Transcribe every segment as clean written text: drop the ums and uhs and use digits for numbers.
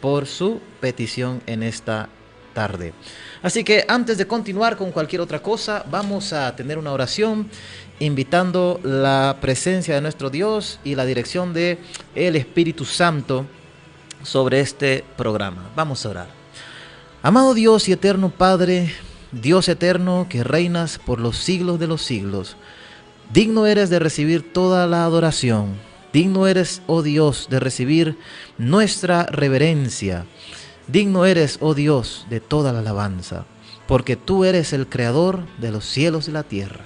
por su petición en esta tarde. Así que antes de continuar con cualquier otra cosa, vamos a tener una oración invitando la presencia de nuestro Dios y la dirección de el Espíritu Santo sobre este programa. Vamos a orar. Amado Dios y eterno Padre, Dios eterno que reinas por los siglos de los siglos, digno eres de recibir toda la adoración, digno eres, oh Dios, de recibir nuestra reverencia, digno eres, oh Dios, de toda la alabanza, porque tú eres el creador de los cielos y la tierra,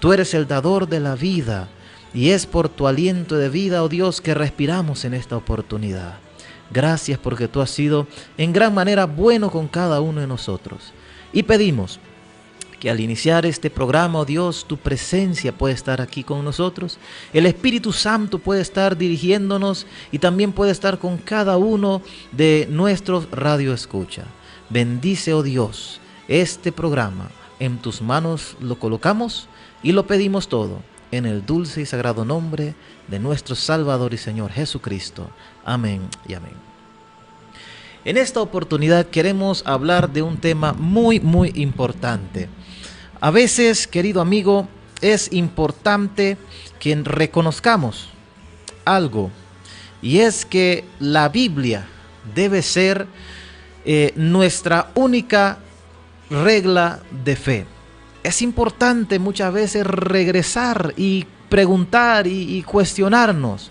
tú eres el dador de la vida, y es por tu aliento de vida, oh Dios, que respiramos en esta oportunidad. Gracias porque tú has sido en gran manera bueno con cada uno de nosotros. Y pedimos que al iniciar este programa, oh Dios, tu presencia puede estar aquí con nosotros. El Espíritu Santo puede estar dirigiéndonos y también puede estar con cada uno de nuestros radioescucha. Bendice, oh Dios, este programa. En tus manos lo colocamos y lo pedimos todo en el dulce y sagrado nombre de nuestro Salvador y Señor Jesucristo. Amén y amén. En esta oportunidad queremos hablar de un tema muy importante. A veces, querido amigo, es importante que reconozcamos algo, y es que la Biblia debe ser nuestra única regla de fe. Es importante muchas veces regresar y preguntar y cuestionarnos: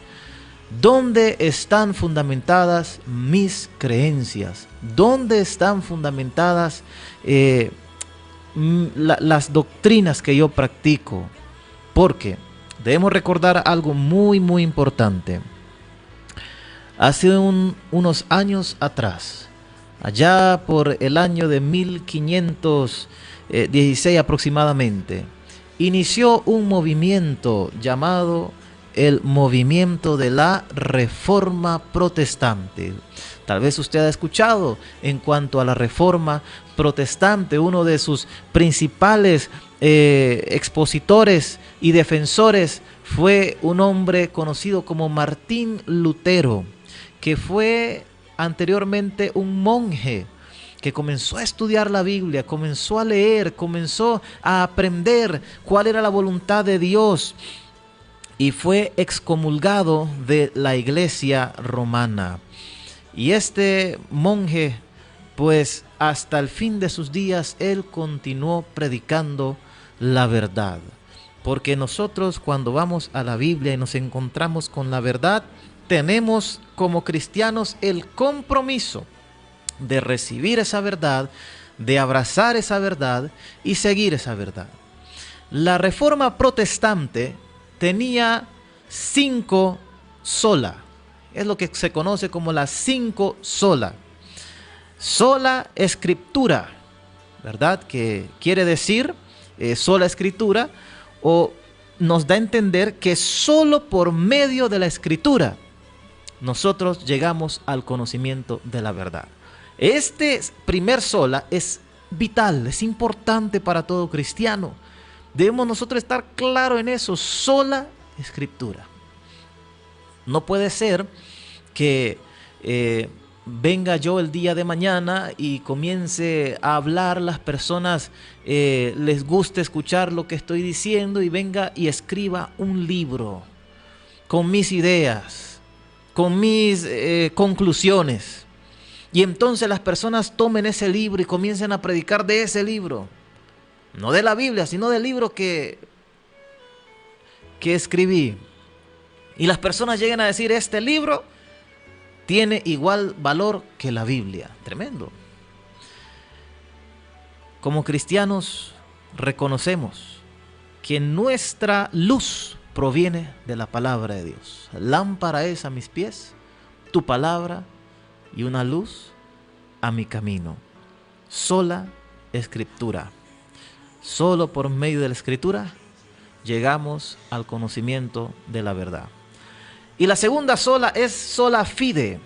¿dónde están fundamentadas mis creencias? ¿Dónde están fundamentadas las doctrinas que yo practico? Porque debemos recordar algo muy importante. Hace unos años atrás, allá por el año de 1516 aproximadamente, inició un movimiento llamado el movimiento de la Reforma Protestante. Tal vez usted ha escuchado en cuanto a la Reforma Protestante. Uno de sus principales expositores y defensores fue un hombre conocido como Martín Lutero, que fue anteriormente un monje que comenzó a estudiar la Biblia, comenzó a leer, comenzó a aprender cuál era la voluntad de Dios, y fue excomulgado de la Iglesia romana. Y este monje, pues hasta el fin de sus días, él continuó predicando la verdad. Porque nosotros, cuando vamos a la Biblia y nos encontramos con la verdad, tenemos como cristianos el compromiso de recibir esa verdad, de abrazar esa verdad y seguir esa verdad. La Reforma Protestante tenía 5 sola. Es lo que se conoce como las 5 sola. Sola escritura, ¿verdad? Que quiere decir sola escritura, o nos da a entender que solo por medio de la escritura nosotros llegamos al conocimiento de la verdad. Este primer sola es vital, es importante para todo cristiano. Debemos nosotros estar claros en eso: sola escritura. No puede ser que venga yo el día de mañana y comience a hablar, las personas les guste escuchar lo que estoy diciendo, y venga y escriba un libro con mis ideas, con mis conclusiones, y entonces las personas tomen ese libro y comiencen a predicar de ese libro. No de la Biblia, sino del libro que escribí. Y las personas llegan a decir: este libro tiene igual valor que la Biblia. Tremendo. Como cristianos reconocemos que nuestra luz proviene de la palabra de Dios. Lámpara es a mis pies tu palabra y una luz a mi camino. Sola escritura. Solo por medio de la escritura llegamos al conocimiento de la verdad. Y la segunda sola es sola fide,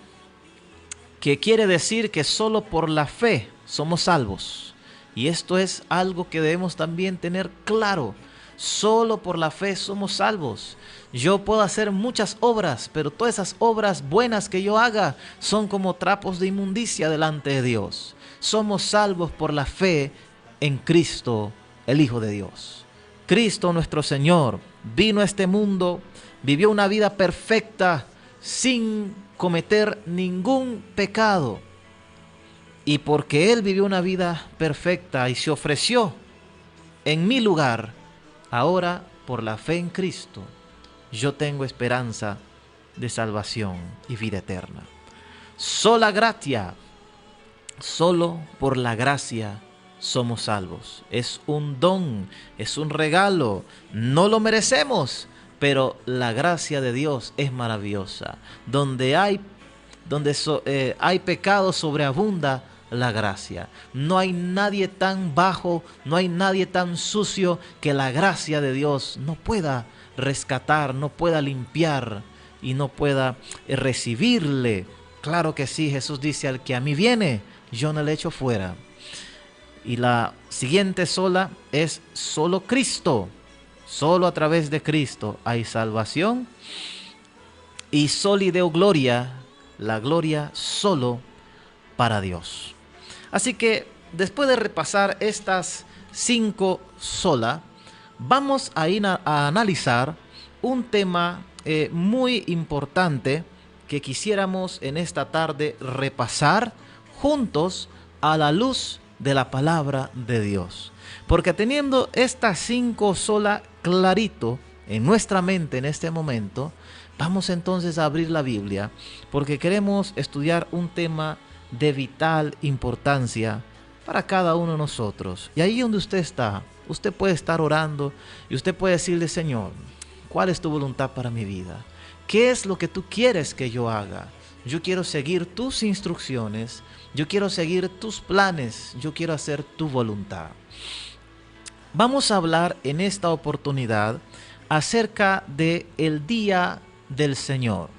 que quiere decir que solo por la fe somos salvos. Y esto es algo que debemos también tener claro. Solo por la fe somos salvos. Yo puedo hacer muchas obras, pero todas esas obras buenas que yo haga son como trapos de inmundicia delante de Dios. Somos salvos por la fe en Cristo, el Hijo de Dios. Cristo nuestro Señor vino a este mundo, vivió una vida perfecta sin cometer ningún pecado. Y porque Él vivió una vida perfecta y se ofreció en mi lugar, ahora por la fe en Cristo, yo tengo esperanza de salvación y vida eterna. Sola gratia, solo por la gracia somos salvos. Es un don, es un regalo, no lo merecemos, pero la gracia de Dios es maravillosa. Donde hay pecado, sobreabunda la gracia. No hay nadie tan bajo, no hay nadie tan sucio que la gracia de Dios no pueda rescatar, no pueda limpiar y no pueda recibirle. Claro que sí, Jesús dice: al que a mí viene, yo no le echo fuera. Y la siguiente sola es solo Cristo. Solo a través de Cristo hay salvación. Y soli Deo gloria, la gloria solo para Dios. Así que después de repasar estas 5 sola, vamos a ir a analizar un tema muy importante que quisiéramos en esta tarde repasar juntos a la luz de la palabra de Dios. Porque teniendo estas 5 sola clarito en nuestra mente en este momento, vamos entonces a abrir la Biblia, porque queremos estudiar un tema de vital importancia para cada uno de nosotros. Y ahí donde usted está, usted puede estar orando y usted puede decirle: Señor, ¿cuál es tu voluntad para mi vida? ¿Qué es lo que tú quieres que yo haga? Yo quiero seguir tus instrucciones, yo quiero seguir tus planes, yo quiero hacer tu voluntad. Vamos a hablar en esta oportunidad acerca de el día del Señor.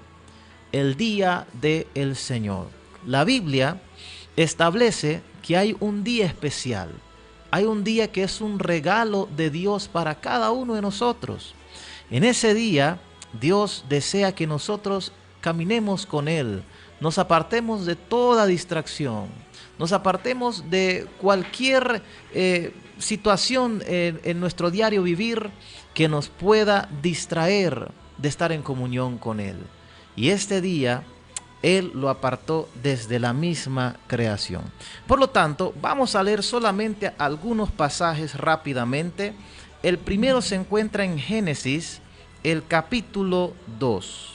El día del Señor. La Biblia establece que hay un día especial. Hay un día que es un regalo de Dios para cada uno de nosotros. En ese día, Dios desea que nosotros caminemos con Él, nos apartemos de toda distracción, nos apartemos de cualquier situación en nuestro diario vivir que nos pueda distraer de estar en comunión con Él. Y este día Él lo apartó desde la misma creación. Por lo tanto, vamos a leer solamente algunos pasajes rápidamente. El primero se encuentra en Génesis, el capítulo 2.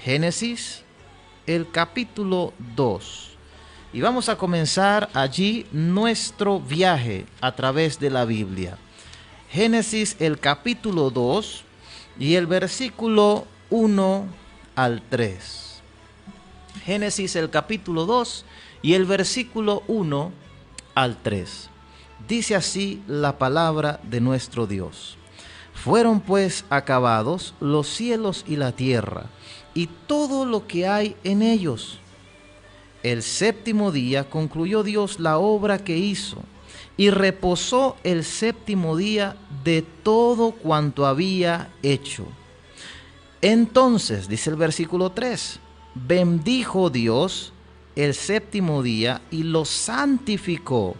Génesis, el capítulo 2. Y vamos a comenzar allí nuestro viaje a través de la Biblia. Génesis, el capítulo 2 y el versículo 1 al 3. Génesis, el capítulo 2 y el versículo 1 al 3. Dice así la palabra de nuestro Dios. Fueron pues acabados los cielos y la tierra, y todo lo que hay en ellos. El séptimo día concluyó Dios la obra que hizo, y reposó el séptimo día de todo cuanto había hecho. Entonces, dice el versículo 3, bendijo Dios el séptimo día y lo santificó,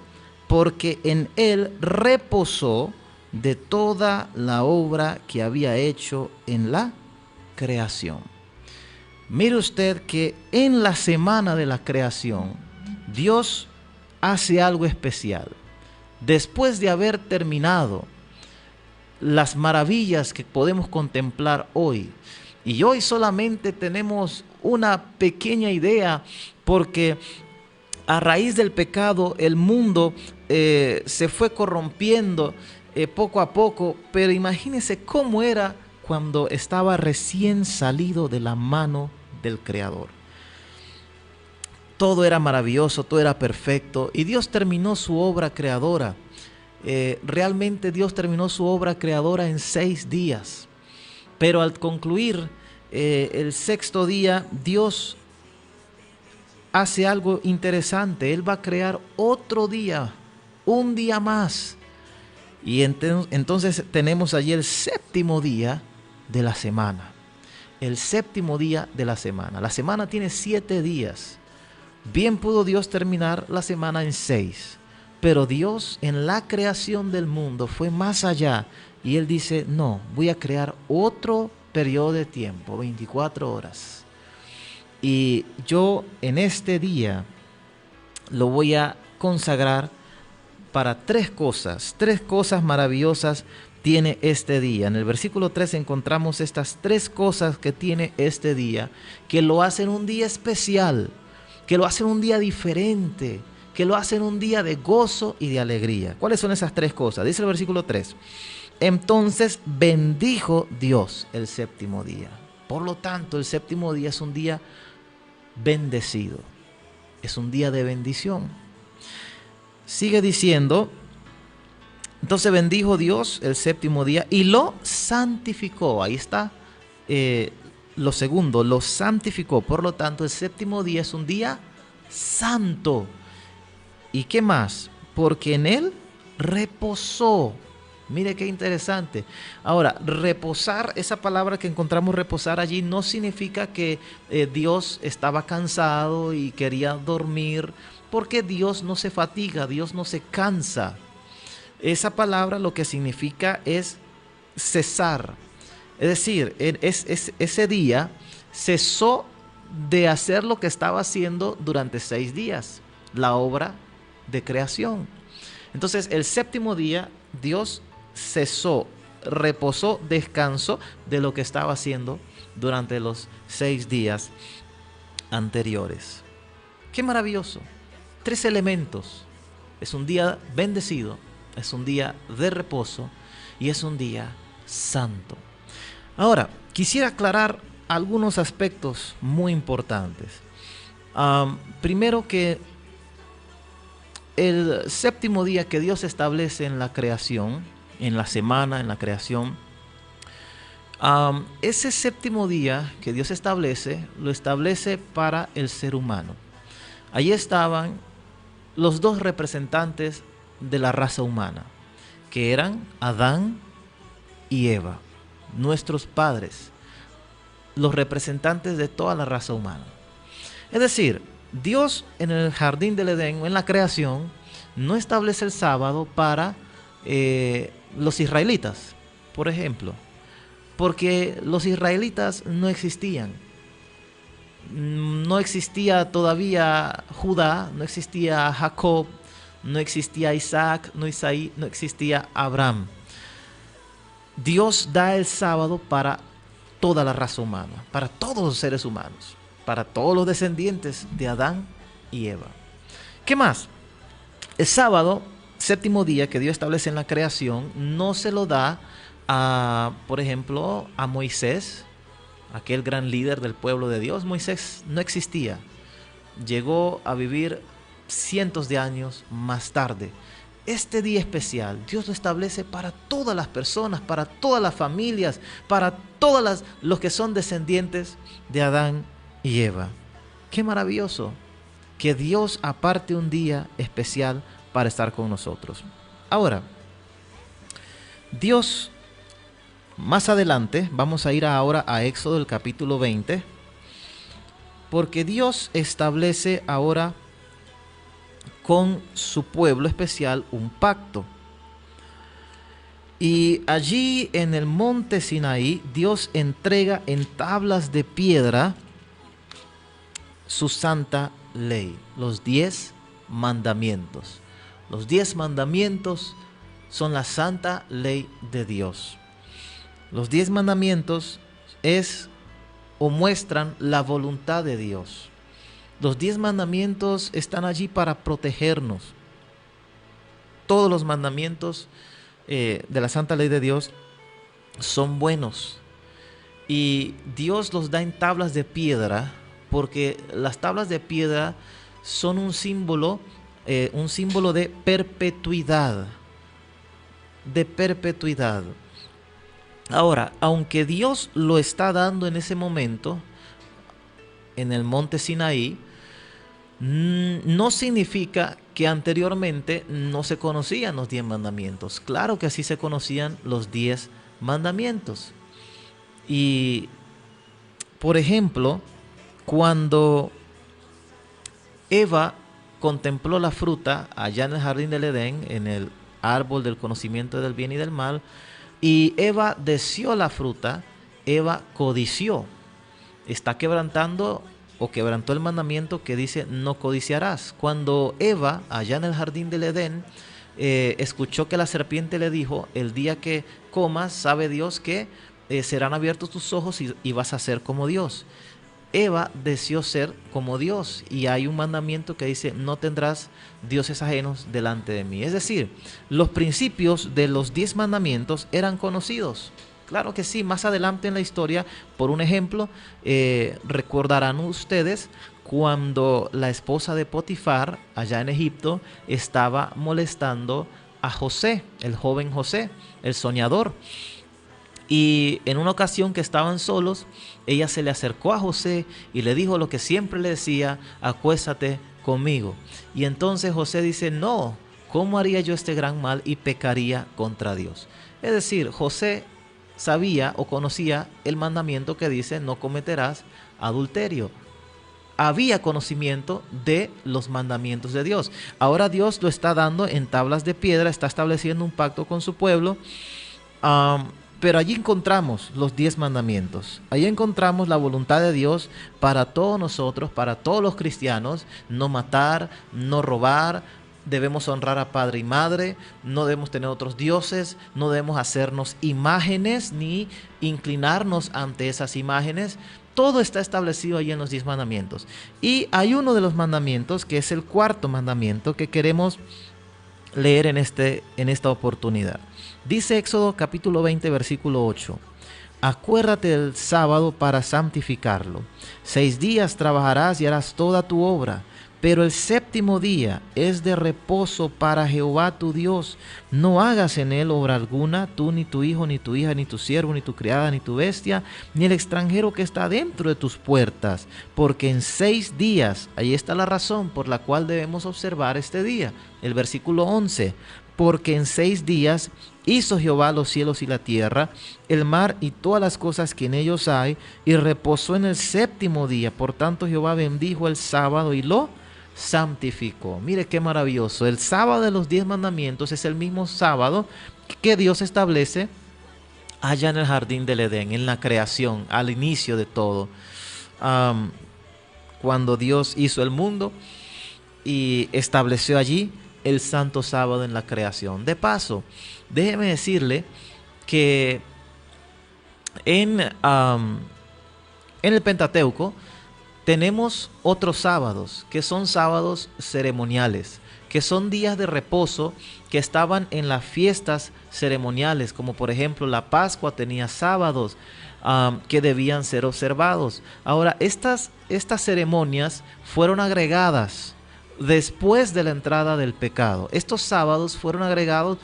porque en él reposó de toda la obra que había hecho en la creación. Mire usted que en la semana de la creación, Dios hace algo especial. Después de haber terminado las maravillas que podemos contemplar hoy, y hoy solamente tenemos una pequeña idea, porque a raíz del pecado el mundo se fue corrompiendo poco a poco, pero imagínense cómo era cuando estaba recién salido de la mano del Creador. Todo era maravilloso, todo era perfecto, y Dios terminó su obra creadora. Realmente Dios terminó su obra creadora en 6 días, pero al concluir el 6º día, Dios hace algo interesante. Él va a crear otro día, un día más. Y entonces tenemos allí el séptimo día de la semana. El séptimo día de la semana. La semana tiene 7 días. Bien pudo Dios terminar la semana en 6. Pero Dios en la creación del mundo fue más allá. Y Él dice, no, voy a crear otro periodo de tiempo, 24 horas. Y yo en este día lo voy a consagrar para 3 cosas maravillosas tiene este día. En el versículo 3 encontramos estas 3 cosas que tiene este día, que lo hacen un día especial, que lo hacen un día diferente, que lo hacen un día de gozo y de alegría. ¿Cuáles son esas 3 cosas? Dice el versículo 3. Entonces bendijo Dios el séptimo día. Por lo tanto, el séptimo día es un día bendecido. Es un día de bendición. Sigue diciendo, entonces bendijo Dios el séptimo día y lo santificó. Ahí está lo segundo, lo santificó. Por lo tanto, el séptimo día es un día santo. ¿Y qué más? Porque en él reposó. Mire qué interesante. Ahora, reposar, esa palabra que encontramos reposar allí no significa que Dios estaba cansado y quería dormir, porque Dios no se fatiga, Dios no se cansa. Esa palabra lo que significa es cesar. Es decir, ese día cesó de hacer lo que estaba haciendo durante 6 días, la obra de creación. Entonces, el séptimo día, Dios cesó, reposó, descansó de lo que estaba haciendo durante los 6 días anteriores. ¡Qué maravilloso! 3 elementos. Es un día bendecido, es un día de reposo y es un día santo. Ahora, quisiera aclarar algunos aspectos muy importantes. Primero, que el séptimo día que Dios establece en la creación, en la semana, en la creación, ese séptimo día que Dios establece, lo establece para el ser humano. Allí estaban los 2 representantes de la raza humana, que eran Adán y Eva, nuestros padres, los representantes de toda la raza humana. Es decir, Dios en el jardín del Edén, en la creación, no establece el sábado para los israelitas, por ejemplo, porque los israelitas no existían. No existía todavía Judá, no existía Jacob, no existía Isaac, no existía Abraham. Dios da el sábado para toda la raza humana, para todos los seres humanos, para todos los descendientes de Adán y Eva. ¿Qué más? El sábado, séptimo día que Dios establece en la creación, no se lo da por ejemplo, a Moisés, aquel gran líder del pueblo de Dios. Moisés no existía. Llegó a vivir cientos de años más tarde. Este día especial Dios lo establece para todas las personas, para todas las familias, para todos los que son descendientes de Adán y Eva. ¡Qué maravilloso! Que Dios aparte un día especial para estar con nosotros. Ahora, Dios, más adelante, vamos a ir ahora a Éxodo, el capítulo 20, porque Dios establece ahora con su pueblo especial un pacto. Y allí en el monte Sinaí, Dios entrega en tablas de piedra su santa ley, los 10 mandamientos. Los 10 mandamientos son la santa ley de Dios. Los 10 mandamientos es o muestran la voluntad de Dios. Los 10 mandamientos están allí para protegernos. Todos los mandamientos de la santa ley de Dios son buenos. Y Dios los da en tablas de piedra, porque las tablas de piedra son un símbolo de perpetuidad. De perpetuidad. Ahora, aunque Dios lo está dando en ese momento, en el monte Sinaí, no significa que anteriormente no se conocían los 10 mandamientos. Claro que sí se conocían los 10 mandamientos. Y, por ejemplo, cuando Eva contempló la fruta allá en el jardín del Edén, en el árbol del conocimiento del bien y del mal, y Eva deseó la fruta, Eva codició. Está quebrantando o quebrantó el mandamiento que dice no codiciarás. Cuando Eva, allá en el jardín del Edén, escuchó que la serpiente le dijo, el día que comas, sabe Dios que serán abiertos tus ojos y vas a ser como Dios. Eva deseó ser como Dios y hay un mandamiento que dice no tendrás dioses ajenos delante de mí. Es decir, los principios de los 10 mandamientos eran conocidos. Claro que sí, más adelante en la historia, por un ejemplo, recordarán ustedes cuando la esposa de Potifar, allá en Egipto, estaba molestando a José, el joven José, el soñador. Y en una ocasión que estaban solos, ella se le acercó a José y le dijo lo que siempre le decía, acuéstate conmigo. Y entonces José dice, no, ¿cómo haría yo este gran mal y pecaría contra Dios? Es decir, José sabía o conocía el mandamiento que dice no cometerás adulterio. Había conocimiento de los mandamientos de Dios. Ahora Dios lo está dando en tablas de piedra, está estableciendo un pacto con su pueblo. Pero allí encontramos los 10 mandamientos. Allí encontramos la voluntad de Dios para todos nosotros, para todos los cristianos. No matar, no robar, debemos honrar a padre y madre, no debemos tener otros dioses, no debemos hacernos imágenes ni inclinarnos ante esas imágenes. Todo está establecido ahí en los 10 mandamientos. Y hay uno de los mandamientos que es el cuarto mandamiento que queremos leer en esta oportunidad. Dice Éxodo capítulo 20 versículo 8. Acuérdate del sábado para santificarlo. 6 días trabajarás y harás toda tu obra, pero el séptimo día es de reposo para Jehová tu Dios. No hagas en él obra alguna, tú ni tu hijo, ni tu hija, ni tu siervo, ni tu criada, ni tu bestia, ni el extranjero que está dentro de tus puertas, porque en 6 días, ahí está la razón por la cual debemos observar este día. El versículo 11, porque en 6 días hizo Jehová los cielos y la tierra, el mar y todas las cosas que en ellos hay, y reposó en el séptimo día. Por tanto Jehová bendijo el sábado y lo santificó. Mire qué maravilloso. El sábado de los 10 mandamientos es el mismo sábado que Dios establece allá en el jardín del Edén, en la creación, al inicio de todo. Cuando Dios hizo el mundo y estableció allí el santo sábado en la creación. De paso, déjeme decirle que en el Pentateuco tenemos otros sábados, que son sábados ceremoniales, que son días de reposo que estaban en las fiestas ceremoniales, como por ejemplo la Pascua tenía sábados que debían ser observados. Ahora, estas ceremonias fueron agregadas después de la entrada del pecado. Estos sábados fueron agregados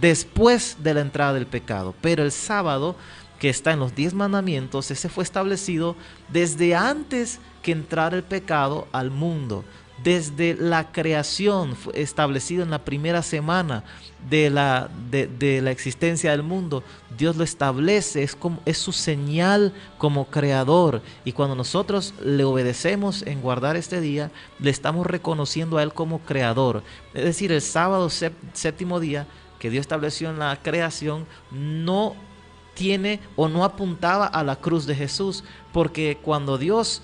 después de la entrada del pecado, pero el sábado que está en los 10 mandamientos, ese fue establecido desde antes que entrara el pecado al mundo. Desde la creación, fue establecido en la primera semana de la existencia del mundo. Dios lo establece, es su señal como creador. Y cuando nosotros le obedecemos en guardar este día, le estamos reconociendo a Él como creador. Es decir, el sábado, séptimo día que Dios estableció en la creación, no tiene o no apuntaba a la cruz de Jesús, porque cuando Dios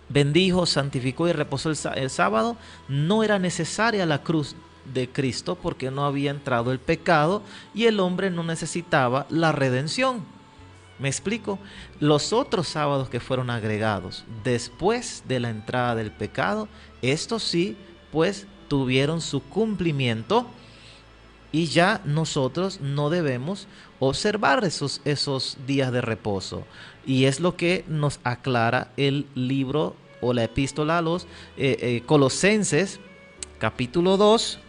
bendijo, santificó y reposó el sábado, no era necesaria la cruz de Cristo, porque no había entrado el pecado y el hombre no necesitaba la redención. ¿Me explico? Los otros sábados que fueron agregados después de la entrada del pecado, estos sí, pues tuvieron su cumplimiento. Y ya nosotros no debemos observar esos días de reposo. Y es lo que nos aclara el libro o la epístola a los Colosenses, capítulo 2,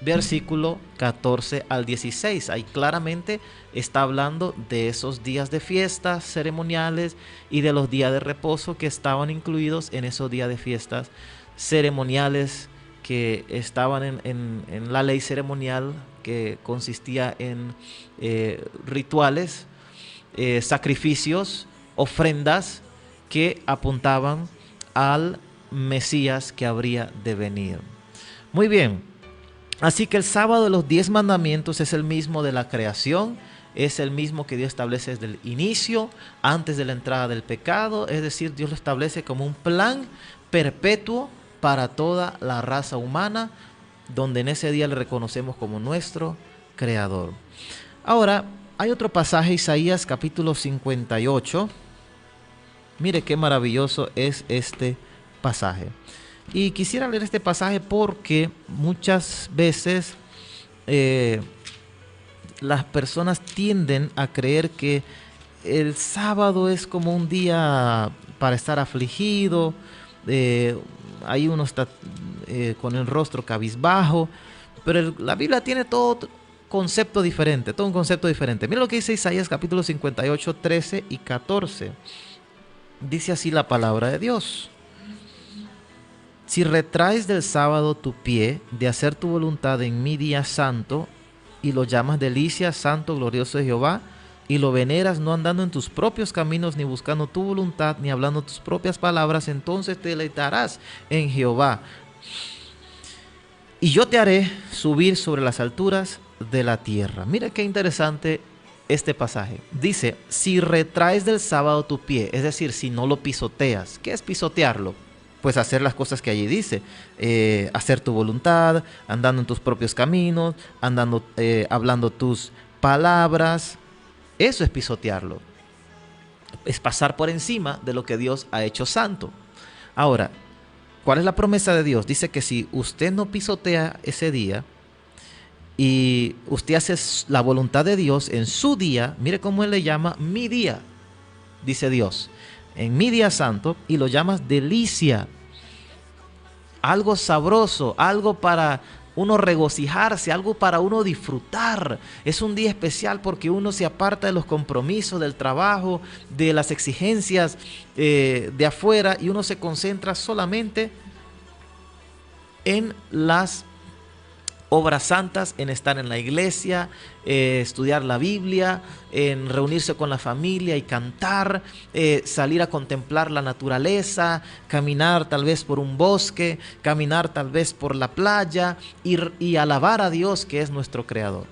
versículo 14 al 16. Ahí claramente está hablando de esos días de fiestas ceremoniales y de los días de reposo que estaban incluidos en esos días de fiestas ceremoniales que estaban en la ley ceremonial, que consistía en rituales, sacrificios, ofrendas que apuntaban al Mesías que habría de venir. Muy bien, así que el sábado de los 10 mandamientos es el mismo de la creación, es el mismo que Dios establece desde el inicio, antes de la entrada del pecado, es decir, Dios lo establece como un plan perpetuo para toda la raza humana, donde en ese día le reconocemos como nuestro Creador. Ahora, hay otro pasaje, Isaías capítulo 58. Mire qué maravilloso es este pasaje. Y quisiera leer este pasaje porque muchas veces las personas tienden a creer que el sábado es como un día para estar afligido, ahí uno está con el rostro cabizbajo, pero la Biblia tiene todo concepto diferente, todo un concepto diferente. Mira lo que dice Isaías capítulo 58, 13 y 14. Dice así la palabra de Dios: si retraes del sábado tu pie de hacer tu voluntad en mi día santo, y lo llamas delicia, santo, glorioso de Jehová, y lo veneras no andando en tus propios caminos, ni buscando tu voluntad, ni hablando tus propias palabras, entonces te deleitarás en Jehová. Y yo te haré subir sobre las alturas de la tierra. Mira qué interesante este pasaje. Dice, si retraes del sábado tu pie, es decir, si no lo pisoteas. ¿Qué es pisotearlo? Pues hacer las cosas que allí dice, hacer tu voluntad, andando en tus propios caminos, hablando tus palabras. Eso es pisotearlo. Es pasar por encima de lo que Dios ha hecho santo. Ahora, ¿cuál es la promesa de Dios? Dice que si usted no pisotea ese día y usted hace la voluntad de Dios en su día, mire cómo Él le llama mi día, dice Dios, en mi día santo, y lo llamas delicia, algo sabroso, algo para uno regocijarse, algo para uno disfrutar. Es un día especial porque uno se aparta de los compromisos, del trabajo, de las exigencias de afuera, y uno se concentra solamente en las obras santas, en estar en la iglesia, estudiar la Biblia, en reunirse con la familia y cantar, salir a contemplar la naturaleza, caminar tal vez por un bosque, caminar tal vez por la playa y alabar a Dios, que es nuestro Creador.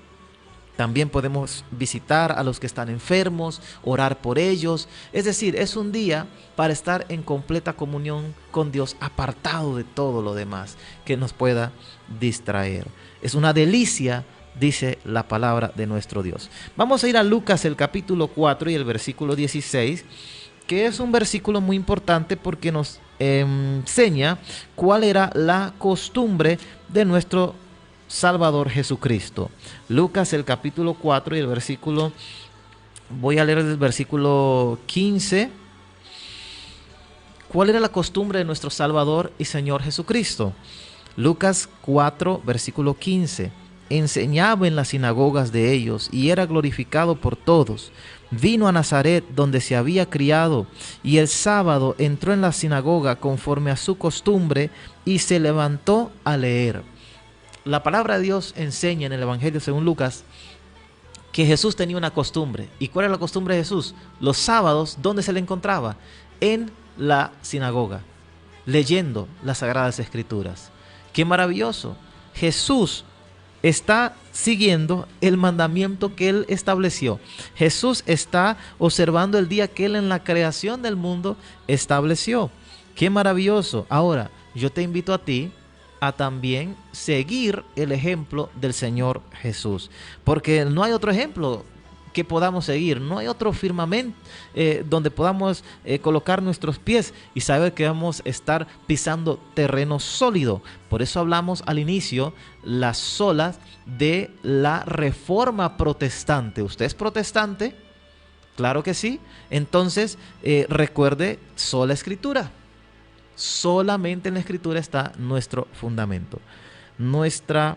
También podemos visitar a los que están enfermos, orar por ellos. Es decir, es un día para estar en completa comunión con Dios, apartado de todo lo demás que nos pueda distraer. Es una delicia, dice la palabra de nuestro Dios. Vamos a ir a Lucas, el capítulo 4 y el versículo 16, que es un versículo muy importante porque nos enseña cuál era la costumbre de nuestro Salvador Jesucristo. Lucas, el capítulo 4 y el versículo, voy a leer el versículo 15. ¿Cuál era la costumbre de nuestro Salvador y Señor Jesucristo? Lucas 4, versículo 15. Enseñaba en las sinagogas de ellos y era glorificado por todos. Vino a Nazaret, donde se había criado, y el sábado entró en la sinagoga conforme a su costumbre y se levantó a leer. La palabra de Dios enseña en el Evangelio según Lucas que Jesús tenía una costumbre. ¿Y cuál era la costumbre de Jesús? Los sábados, ¿dónde se le encontraba? En la sinagoga, leyendo las Sagradas Escrituras. ¡Qué maravilloso! Jesús está siguiendo el mandamiento que Él estableció. Jesús está observando el día que Él en la creación del mundo estableció. ¡Qué maravilloso! Ahora, yo te invito a ti a también seguir el ejemplo del Señor Jesús, porque no hay otro ejemplo que podamos seguir, no hay otro firmamento donde podamos colocar nuestros pies y saber que vamos a estar pisando terreno sólido. Por eso hablamos al inicio las solas de la Reforma Protestante. ¿Usted es protestante? Claro que sí. Entonces recuerde, sola Escritura. Solamente en la Escritura está nuestro fundamento. Nuestra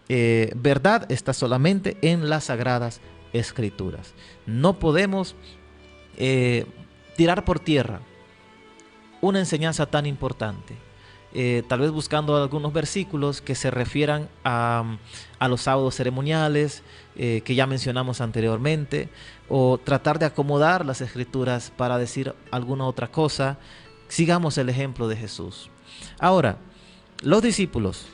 verdad está solamente en las Sagradas Escrituras. No podemos tirar por tierra una enseñanza tan importante. tal vez buscando algunos versículos que se refieran a los sábados ceremoniales que ya mencionamos anteriormente, o tratar de acomodar las escrituras para decir alguna otra cosa. Sigamos el ejemplo de Jesús. Ahora, los discípulos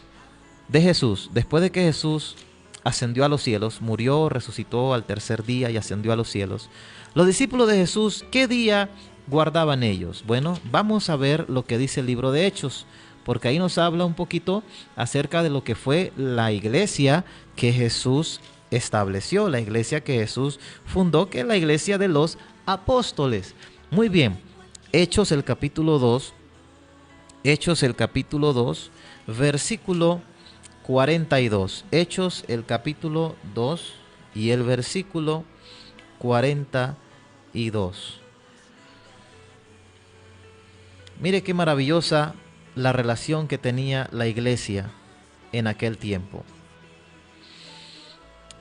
de Jesús, después de que Jesús ascendió a los cielos, murió, resucitó al tercer día y ascendió a los cielos, los discípulos de Jesús, ¿qué día guardaban ellos? Bueno, vamos a ver lo que dice el libro de Hechos, porque ahí nos habla un poquito acerca de lo que fue la iglesia que Jesús estableció, la iglesia que Jesús fundó, que es la iglesia de los apóstoles. Muy bien, Hechos el capítulo 2, versículo 42. Hechos el capítulo 2 y el versículo 42. Mire qué maravillosa la relación que tenía la iglesia en aquel tiempo.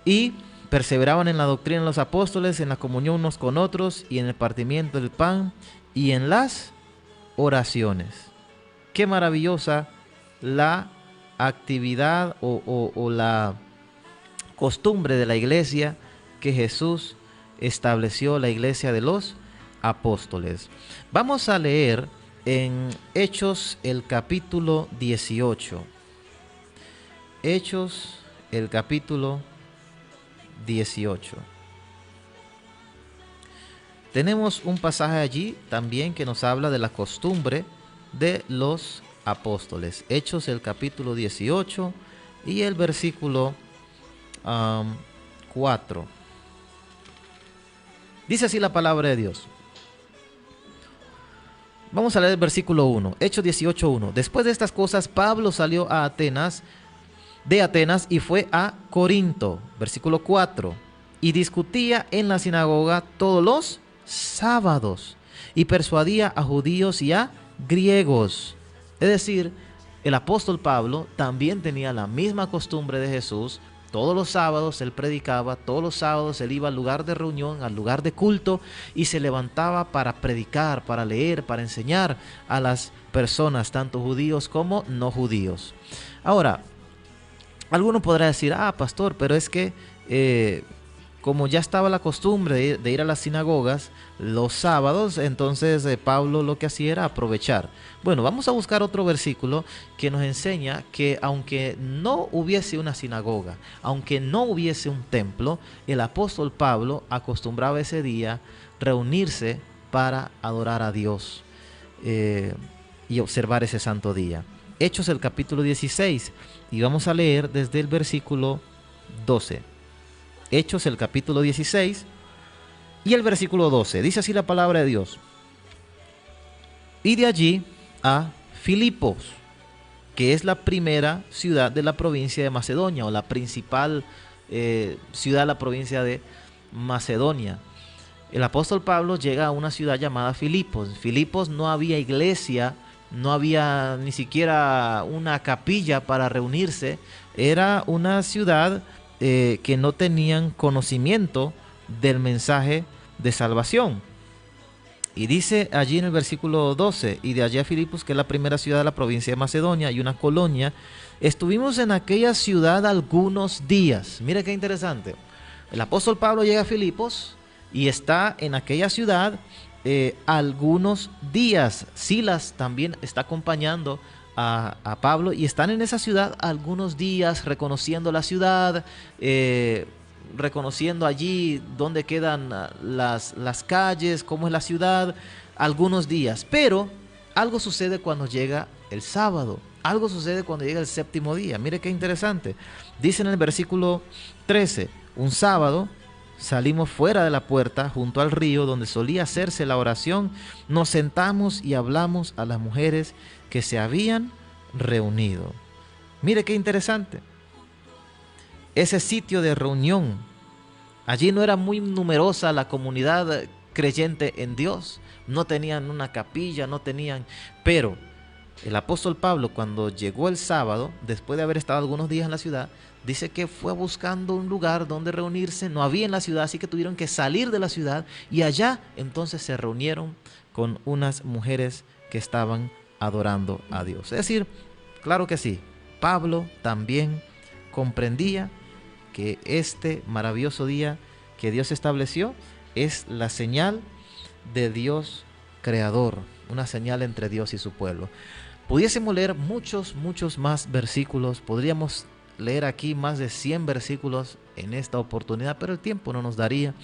Y perseveraban en la doctrina de los apóstoles, en la comunión unos con otros, y en el partimiento del pan, y en las oraciones. Qué maravillosa la actividad o la costumbre de la iglesia que Jesús estableció, la iglesia de los apóstoles. Vamos a leer en Hechos el capítulo 18. Hechos el capítulo 18. Tenemos un pasaje allí también que nos habla de la costumbre de los apóstoles. Hechos el capítulo 18 y el versículo 4. Dice así la palabra de Dios. Vamos a leer el versículo 1. Hechos 18:1. Después de estas cosas, Pablo salió de Atenas y fue a Corinto. Versículo 4. Y discutía en la sinagoga todos los sábados y persuadía a judíos y a griegos. Es decir, el apóstol Pablo también tenía la misma costumbre de Jesús. Todos los sábados él predicaba, todos los sábados él iba al lugar de reunión, al lugar de culto, y se levantaba para predicar, para leer, para enseñar a las personas, tanto judíos como no judíos. Ahora, alguno podrá decir, pastor, pero es que como ya estaba la costumbre de ir a las sinagogas los sábados, entonces Pablo lo que hacía era aprovechar. Bueno, vamos a buscar otro versículo que nos enseña que aunque no hubiese una sinagoga, aunque no hubiese un templo, el apóstol Pablo acostumbraba ese día reunirse para adorar a Dios y observar ese santo día. Hechos el capítulo 16 y vamos a leer desde el versículo 12. Hechos el capítulo 16 y el versículo 12. Dice así la palabra de Dios. Y de allí a Filipos, que es la primera ciudad de la provincia de Macedonia, o la principal ciudad de la provincia de Macedonia. El apóstol Pablo llega a una ciudad llamada Filipos. En Filipos no había iglesia, no había ni siquiera una capilla para reunirse. Era una ciudad que no tenían conocimiento del mensaje de salvación. Y dice allí en el versículo 12, y de allí a Filipos, que es la primera ciudad de la provincia de Macedonia y una colonia, estuvimos en aquella ciudad algunos días. Mira qué interesante. El apóstol Pablo llega a Filipos y está en aquella ciudad algunos días. Silas también está acompañando a Pablo y están en esa ciudad algunos días, reconociendo la ciudad, reconociendo allí dónde quedan las calles, cómo es la ciudad, algunos días. Pero algo sucede cuando llega el sábado, algo sucede cuando llega el séptimo día. Mire qué interesante. Dice en el versículo 13, un sábado salimos fuera de la puerta junto al río donde solía hacerse la oración, nos sentamos y hablamos a las mujeres que se habían reunido. Mire qué interesante. Ese sitio de reunión, allí no era muy numerosa la comunidad creyente en Dios, no tenían una capilla, pero el apóstol Pablo, cuando llegó el sábado, después de haber estado algunos días en la ciudad, dice que fue buscando un lugar donde reunirse. No había en la ciudad, así que tuvieron que salir de la ciudad, y allá entonces se reunieron con unas mujeres que estaban adorando a Dios. Es decir, claro que sí, Pablo también comprendía que este maravilloso día que Dios estableció es la señal de Dios creador, una señal entre Dios y su pueblo. Pudiésemos leer muchos más versículos, podríamos leer aquí más de 100 versículos en esta oportunidad, pero el tiempo no nos daría.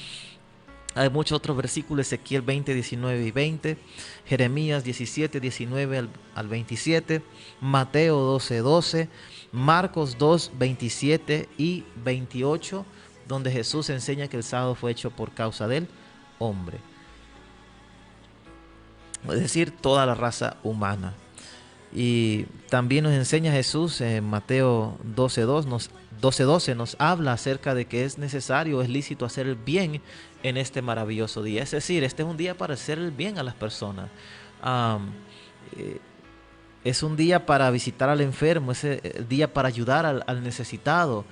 Hay muchos otros versículos: Ezequiel 20, 19 y 20, Jeremías 17, 19 al 27, Mateo 12, 12, Marcos 2, 27 y 28, donde Jesús enseña que el sábado fue hecho por causa del hombre, es decir, toda la raza humana. Y también nos enseña Jesús en Mateo 12:12 nos habla acerca de que es necesario, es lícito hacer el bien en este maravilloso día. Es decir, este es un día para hacer el bien a las personas. Es un día para visitar al enfermo, es el día para ayudar al necesitado.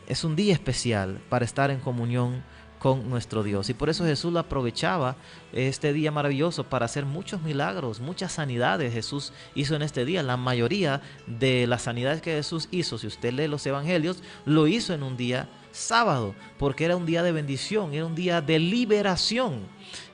Es un día especial para estar en comunión con nuestro Dios. Y por eso Jesús lo aprovechaba, este día maravilloso, para hacer muchos milagros, muchas sanidades Jesús hizo en este día. La mayoría de las sanidades que Jesús hizo, si usted lee los evangelios, lo hizo en un día sábado, porque era un día de bendición, era un día de liberación.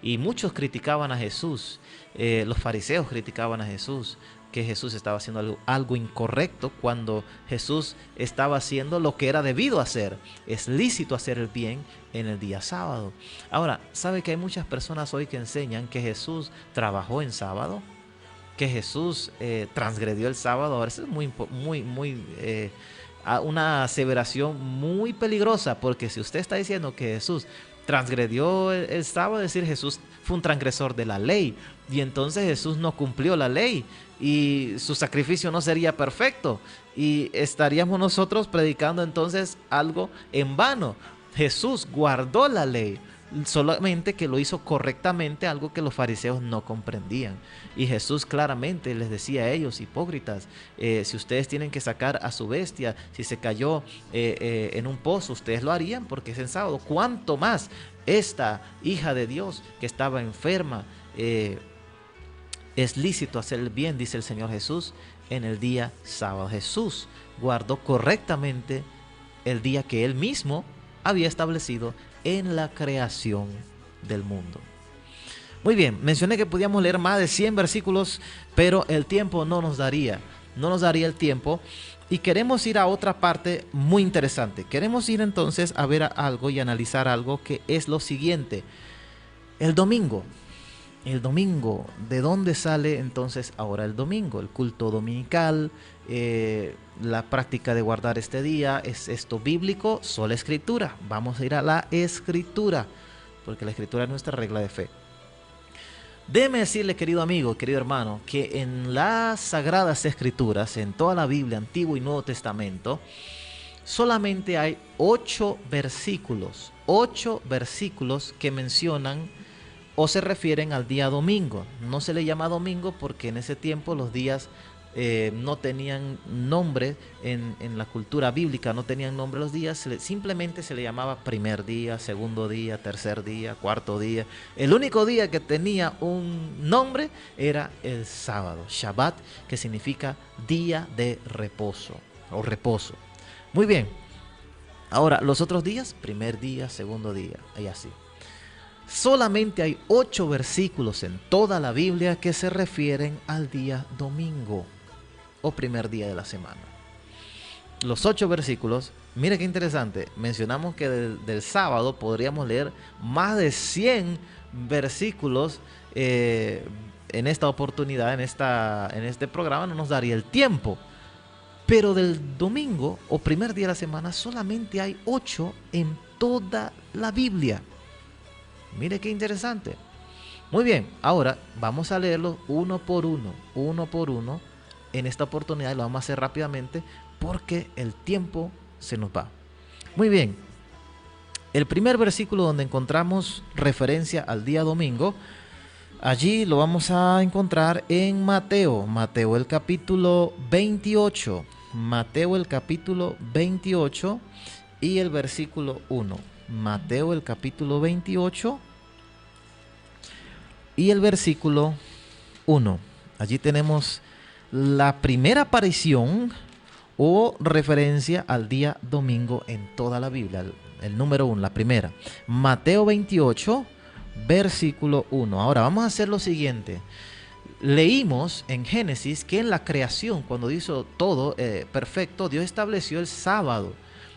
Y muchos criticaban a Jesús, los fariseos criticaban a Jesús, que Jesús estaba haciendo algo incorrecto, cuando Jesús estaba haciendo lo que era debido hacer. Es lícito hacer el bien en el día sábado. Ahora, ¿sabe que hay muchas personas hoy que enseñan que Jesús trabajó en sábado? Que Jesús transgredió el sábado. Ahora, eso es una aseveración muy peligrosa, porque si usted está diciendo que Jesús transgredió el sábado, es decir, Jesús fue un transgresor de la ley, y entonces Jesús no cumplió la ley y su sacrificio no sería perfecto, y estaríamos nosotros predicando entonces algo en vano. Jesús guardó la ley, solamente que lo hizo correctamente, algo que los fariseos no comprendían. Y Jesús claramente les decía a ellos: hipócritas, si ustedes tienen que sacar a su bestia, si se cayó en un pozo, ustedes lo harían porque es en sábado. ¿Cuánto más esta hija de Dios que estaba enferma? Es lícito hacer el bien, dice el Señor Jesús, en el día sábado. Jesús guardó correctamente el día que Él mismo había establecido en la creación del mundo. Muy bien, mencioné que podíamos leer más de 100 versículos, pero el tiempo no nos daría el tiempo, y queremos ir a otra parte muy interesante. Queremos ir entonces a ver algo y analizar algo, que es lo siguiente: el domingo. El domingo, ¿de dónde sale entonces ahora el domingo? El culto dominical, la práctica de guardar este día, ¿es esto bíblico? Sola escritura. Vamos a ir a la escritura, porque la escritura es nuestra regla de fe. Déjeme decirle, querido amigo, querido hermano, que en las sagradas escrituras, en toda la Biblia, Antiguo y Nuevo Testamento, solamente hay 8 versículos que mencionan o se refieren al día domingo. No se le llama domingo porque en ese tiempo los días no tenían nombre en la cultura bíblica, no tenían nombre los días, simplemente se le llamaba primer día, segundo día, tercer día, cuarto día. El único día que tenía un nombre era el sábado, Shabbat, que significa día de reposo o reposo. Muy bien, ahora los otros días, primer día, segundo día, y así. Solamente hay 8 versículos en toda la Biblia que se refieren al día domingo o primer día de la semana. Los 8 versículos, mire qué interesante, mencionamos que del sábado podríamos leer más de 100 versículos en esta oportunidad, en este programa no nos daría el tiempo. Pero del domingo o primer día de la semana solamente hay 8 en toda la Biblia. Mire qué interesante. Muy bien, ahora vamos a leerlo uno por uno en esta oportunidad, y lo vamos a hacer rápidamente porque el tiempo se nos va. Muy bien, el primer versículo donde encontramos referencia al día domingo, allí lo vamos a encontrar en Mateo el capítulo 28, Mateo el capítulo 28 y el versículo 1. Mateo el capítulo 28 y el versículo 1. Allí tenemos la primera aparición o referencia al día domingo en toda la Biblia. El número 1, la primera. Mateo 28, versículo 1. Ahora vamos a hacer lo siguiente. Leímos en Génesis que en la creación, cuando hizo todo perfecto, Dios estableció el sábado.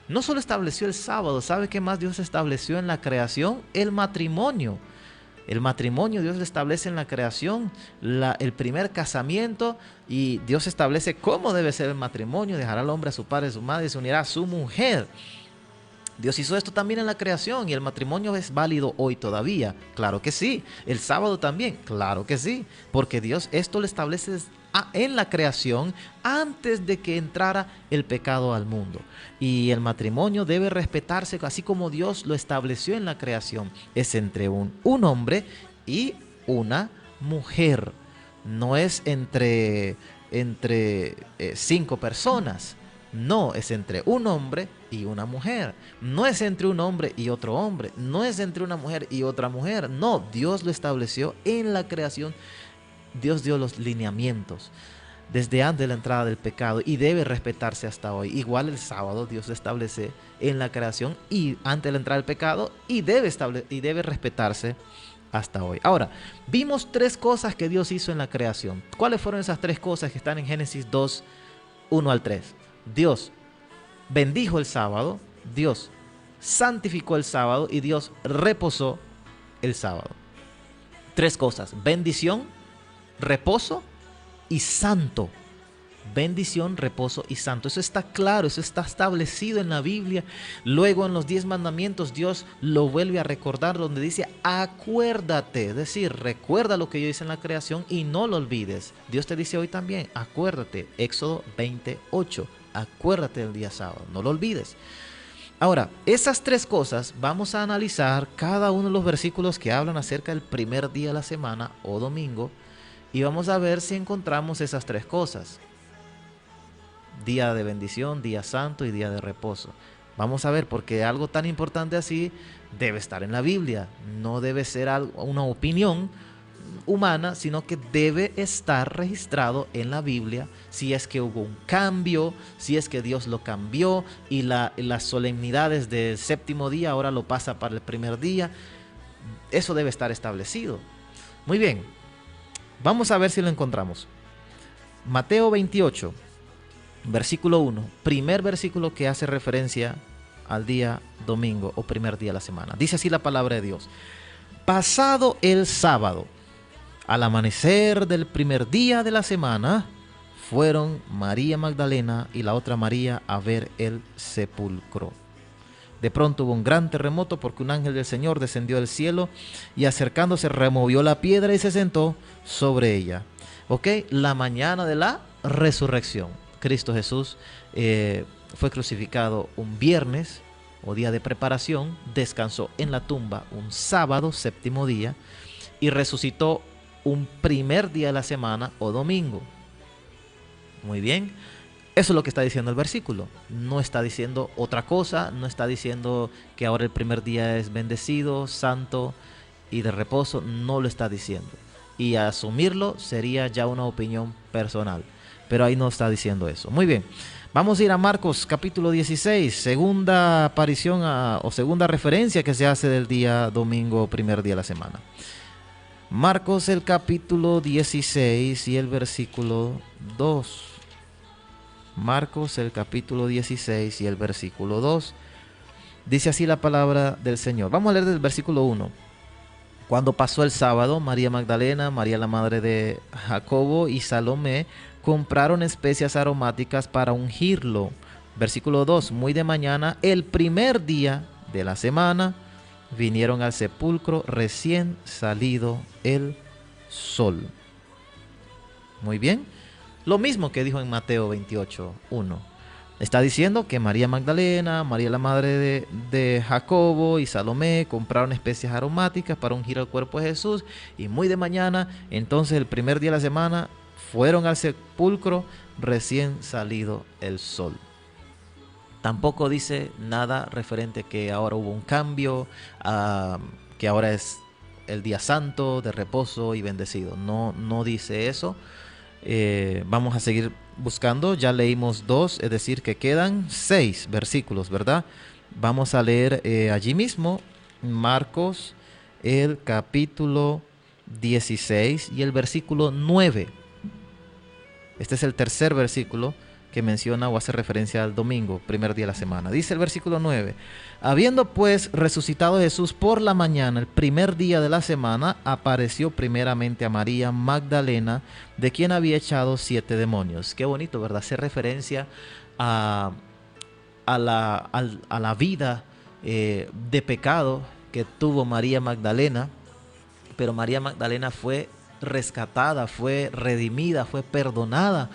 No solo estableció el sábado, ¿sabe qué más Dios estableció en la creación? El matrimonio. El matrimonio Dios establece en la creación, el primer casamiento, y Dios establece cómo debe ser el matrimonio. Dejará al hombre a su padre y a su madre y se unirá a su mujer. Dios hizo esto también en la creación, y el matrimonio es válido hoy todavía. Claro que sí. El sábado también. Claro que sí. Porque Dios esto lo establece en la creación antes de que entrara el pecado al mundo. Y el matrimonio debe respetarse así como Dios lo estableció en la creación. Es entre un hombre y una mujer. No es entre 5 personas. No, es entre un hombre y una mujer. No es entre un hombre y otro hombre. No es entre una mujer y otra mujer. No, Dios lo estableció en la creación. Dios dio los lineamientos desde antes de la entrada del pecado y debe respetarse hasta hoy. Igual el sábado Dios lo establece en la creación y antes de la entrada del pecado y debe respetarse hasta hoy. Ahora, vimos 3 cosas que Dios hizo en la creación. ¿Cuáles fueron esas 3 cosas que están en Génesis 2, 1 al 3? Dios bendijo el sábado, Dios santificó el sábado y Dios reposó el sábado. 3 cosas: bendición, reposo y santo. Bendición, reposo y santo. Eso está claro, eso está establecido en la Biblia. Luego en los 10 mandamientos Dios lo vuelve a recordar, donde dice acuérdate, es decir, recuerda lo que yo hice en la creación y no lo olvides. Dios te dice hoy también, acuérdate. Éxodo 28, acuérdate del día sábado, no lo olvides. Ahora, esas 3 cosas vamos a analizar cada uno de los versículos que hablan acerca del primer día de la semana o domingo, y vamos a ver si encontramos esas 3 cosas: día de bendición, día santo y día de reposo. Vamos a ver, porque algo tan importante así debe estar en la Biblia. No debe ser una opinión humana, sino que debe estar registrado en la Biblia. Si es que hubo un cambio, si es que Dios lo cambió y las solemnidades del 7º día ahora lo pasa para el primer día, eso debe estar establecido. Muy bien, vamos a ver si lo encontramos. Mateo 28, versículo 1, primer versículo que hace referencia al día domingo o primer día de la semana. Dice así la palabra de Dios: pasado el sábado, al amanecer del primer día de la semana, fueron María Magdalena y la otra María a ver el sepulcro. De pronto hubo un gran terremoto, porque un ángel del Señor descendió del cielo y acercándose removió la piedra y se sentó sobre ella. ¿Ok? La mañana de la resurrección. Cristo Jesús fue crucificado un viernes o día de preparación, descansó en la tumba un sábado, 7º día, y resucitó un primer día de la semana o domingo. Muy bien, eso es lo que está diciendo el versículo. No está diciendo otra cosa, no está diciendo que ahora el primer día es bendecido, santo y de reposo, no lo está diciendo. Y asumirlo sería ya una opinión personal, pero ahí no está diciendo eso. Muy bien, vamos a ir a Marcos capítulo 16, segunda aparición o segunda referencia que se hace del día domingo, primer día de la semana. Marcos el capítulo 16 y el versículo 2. Marcos el capítulo 16 y el versículo 2. Dice así la palabra del Señor. Vamos a leer del versículo 1. Cuando pasó el sábado, María Magdalena, María la madre de Jacobo y Salomé compraron especias aromáticas para ungirlo. Versículo 2. Muy de mañana, el primer día de la semana, vinieron al sepulcro recién salido el sol. Muy bien. Lo mismo que dijo en Mateo 28:1. Está diciendo que María Magdalena, María la madre de Jacobo y Salomé compraron especias aromáticas para ungir el cuerpo de Jesús. Y muy de mañana, entonces el primer día de la semana, fueron al sepulcro recién salido el sol. Tampoco dice nada referente que ahora hubo un cambio, que ahora es el día santo de reposo y bendecido. No dice eso. Vamos a seguir buscando. Ya leímos 2, es decir, que quedan 6 versículos, ¿verdad? Vamos a leer allí mismo Marcos, el capítulo 16 y el versículo 9. Este es el tercer versículo que menciona o hace referencia al domingo, primer día de la semana. Dice el versículo 9: habiendo pues resucitado Jesús por la mañana, el primer día de la semana, apareció primeramente a María Magdalena, de quien había echado 7 demonios. Qué bonito, ¿verdad? Hace referencia a la vida de pecado que tuvo María Magdalena, pero María Magdalena fue rescatada, fue redimida, fue perdonada.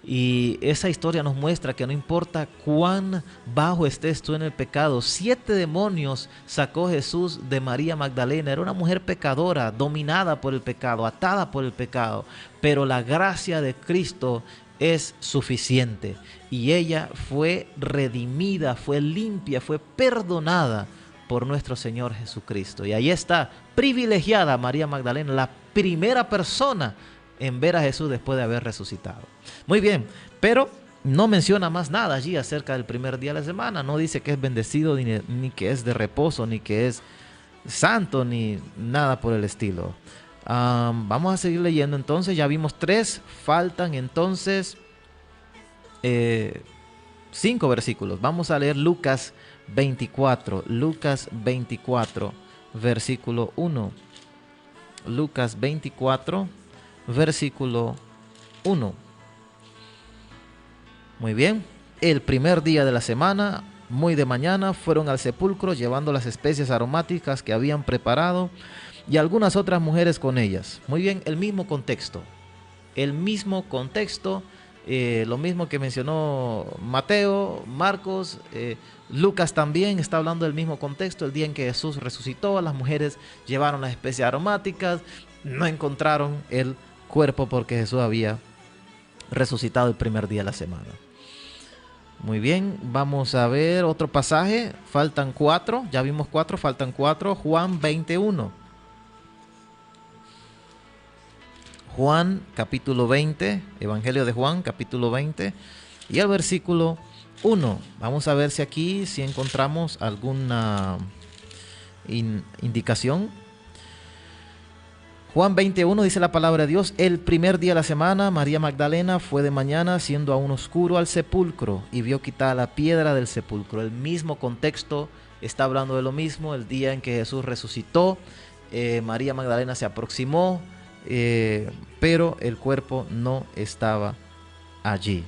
Y esa historia nos muestra que no importa cuán bajo estés tú en el pecado, 7 demonios sacó Jesús de María Magdalena. Era una mujer pecadora, dominada por el pecado, atada por el pecado, pero la gracia de Cristo es suficiente y ella fue redimida, fue limpia, fue perdonada por nuestro Señor Jesucristo. Y ahí está, privilegiada María Magdalena, la primera persona en ver a Jesús después de haber resucitado. Muy bien, pero no menciona más nada allí acerca del primer día de la semana. No dice que es bendecido, ni que es de reposo, ni que es santo, ni nada por el estilo. Vamos a seguir leyendo entonces. Ya vimos 3, faltan entonces 5 versículos. Vamos a leer Lucas 24, versículo 1. Lucas 24, versículo 1. Muy bien. El primer día de la semana, muy de mañana, fueron al sepulcro llevando las especias aromáticas que habían preparado y algunas otras mujeres con ellas. Muy bien, el mismo contexto. Lo mismo que mencionó Mateo, Marcos, Lucas también está hablando del mismo contexto. El día en que Jesús resucitó, las mujeres llevaron las especias aromáticas, no encontraron el cuerpo porque Jesús había resucitado el primer día de la semana. Muy bien, vamos a ver otro pasaje. Faltan 4, ya vimos 4, faltan 4. Juan 21. Juan capítulo 20, Evangelio de Juan capítulo 20 y el versículo 1. Vamos a ver si encontramos alguna indicación. Juan 21 dice la palabra de Dios: el primer día de la semana, María Magdalena fue de mañana, siendo aún oscuro, al sepulcro y vio quitada la piedra del sepulcro. El mismo contexto está hablando de lo mismo. El día en que Jesús resucitó, María Magdalena se aproximó, pero el cuerpo no estaba allí.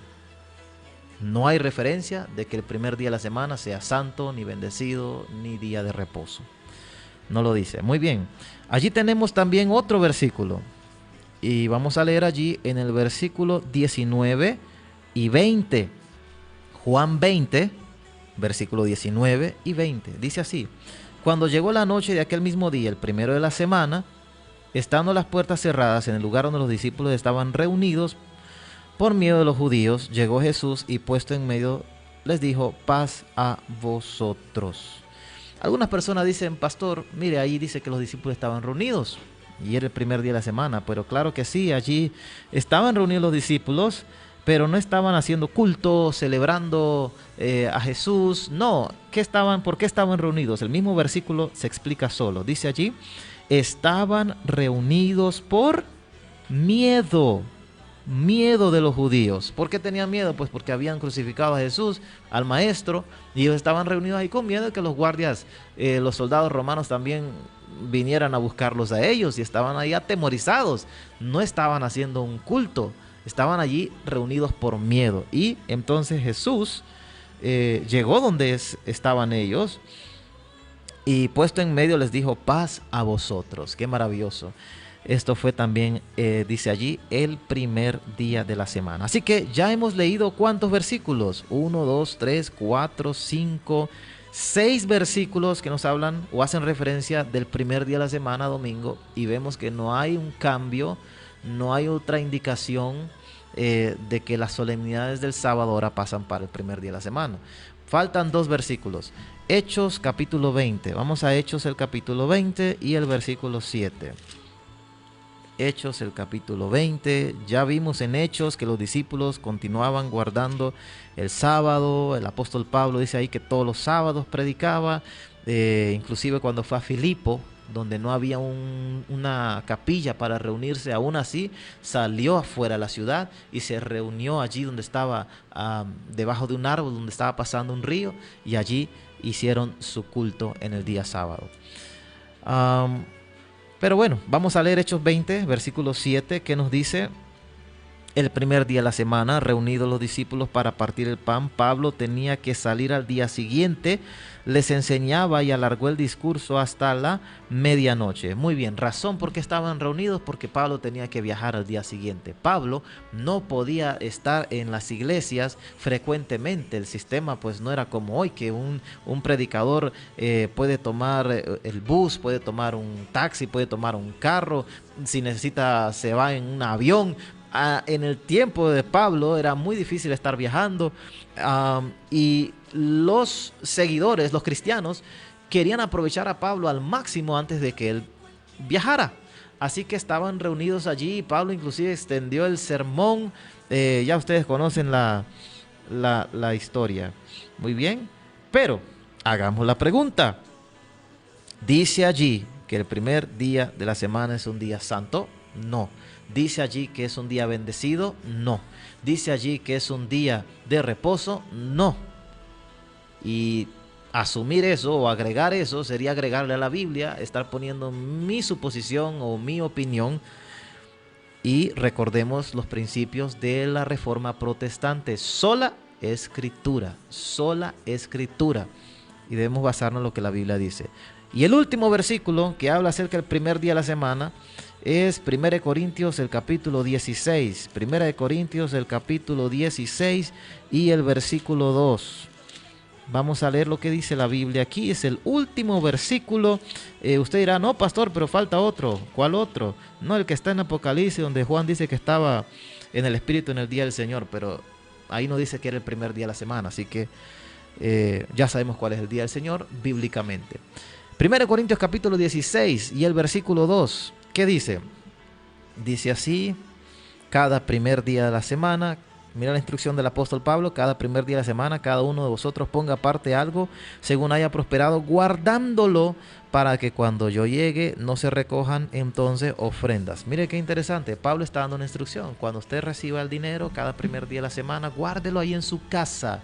No hay referencia de que el primer día de la semana sea santo, ni bendecido, ni día de reposo. No lo dice. Muy bien. Allí tenemos también otro versículo. Y vamos a leer allí en el versículo 19 y 20. Juan 20, versículo 19 y 20. Dice así: cuando llegó la noche de aquel mismo día, el primero de la semana, estando las puertas cerradas en el lugar donde los discípulos estaban reunidos por miedo de los judíos, llegó Jesús y puesto en medio les dijo: paz a vosotros. Algunas personas dicen: pastor, mire, ahí dice que los discípulos estaban reunidos y era el primer día de la semana. Pero claro que sí, allí estaban reunidos los discípulos, pero no estaban haciendo culto, celebrando a Jesús. No, ¿por qué estaban reunidos? El mismo versículo se explica solo. Dice allí: estaban reunidos por miedo de los judíos. ¿Por qué tenían miedo? Pues porque habían crucificado a Jesús, al maestro, y ellos estaban reunidos ahí con miedo de que los guardias, los soldados romanos también vinieran a buscarlos a ellos, y estaban ahí atemorizados. No estaban haciendo un culto, estaban allí reunidos por miedo. Y entonces Jesús llegó donde estaban ellos y puesto en medio les dijo: paz a vosotros. Qué maravilloso. Esto fue también, dice allí, el primer día de la semana. Así que ya hemos leído ¿cuántos versículos? 1, 2, 3, 4, 5, 6 versículos que nos hablan o hacen referencia del primer día de la semana, domingo. Y vemos que no hay un cambio, no hay otra indicación de que las solemnidades del sábado ahora pasan para el primer día de la semana. Faltan 2 versículos. Hechos capítulo 20. Vamos a Hechos el capítulo 20 y el versículo 7. Hechos, el capítulo 20. Ya vimos en Hechos que los discípulos continuaban guardando el sábado. El apóstol Pablo dice ahí que todos los sábados predicaba. Inclusive cuando fue a Filipo, donde no había una capilla para reunirse, aún así salió afuera de la ciudad y se reunió allí donde estaba, debajo de un árbol, donde estaba pasando un río, y allí hicieron su culto en el día sábado. Pero bueno, vamos a leer Hechos 20, versículo 7, que nos dice: el primer día de la semana, reunidos los discípulos para partir el pan, Pablo tenía que salir al día siguiente, les enseñaba y alargó el discurso hasta la medianoche. Muy bien, razón por qué estaban reunidos, porque Pablo tenía que viajar al día siguiente. Pablo no podía estar en las iglesias frecuentemente. El sistema pues no era como hoy, que un predicador puede tomar el bus, puede tomar un taxi, puede tomar un carro, si necesita se va en un avión. En el tiempo de Pablo era muy difícil estar viajando, y los seguidores, los cristianos, querían aprovechar a Pablo al máximo antes de que él viajara. Así que estaban reunidos allí y Pablo inclusive extendió el sermón. Ya ustedes conocen la historia. Muy bien, pero hagamos la pregunta. ¿Dice allí que el primer día de la semana es un día santo? No. ¿Dice allí que es un día bendecido? No. ¿Dice allí que es un día de reposo? No. Y asumir eso o agregar eso sería agregarle a la Biblia, estar poniendo mi suposición o mi opinión. Y recordemos los principios de la Reforma Protestante: sola escritura, sola escritura. Y debemos basarnos en lo que la Biblia dice. Y el último versículo que habla acerca del primer día de la semana es 1 Corintios el capítulo 16. 1 Corintios el capítulo 16 y el versículo 2. Vamos a leer lo que dice la Biblia. Aquí es el último versículo. Usted dirá: no, pastor, pero falta otro. ¿Cuál otro? No, el que está en Apocalipsis, donde Juan dice que estaba en el Espíritu en el día del Señor, pero ahí no dice que era el primer día de la semana. Así que ya sabemos cuál es el día del Señor bíblicamente. 1 Corintios capítulo 16 y el versículo 2. ¿Qué dice? Dice así: cada primer día de la semana, mira la instrucción del apóstol Pablo, cada primer día de la semana, cada uno de vosotros ponga aparte algo según haya prosperado, guardándolo para que cuando yo llegue no se recojan entonces ofrendas. Mire qué interesante, Pablo está dando una instrucción: cuando usted reciba el dinero cada primer día de la semana, guárdelo ahí en su casa.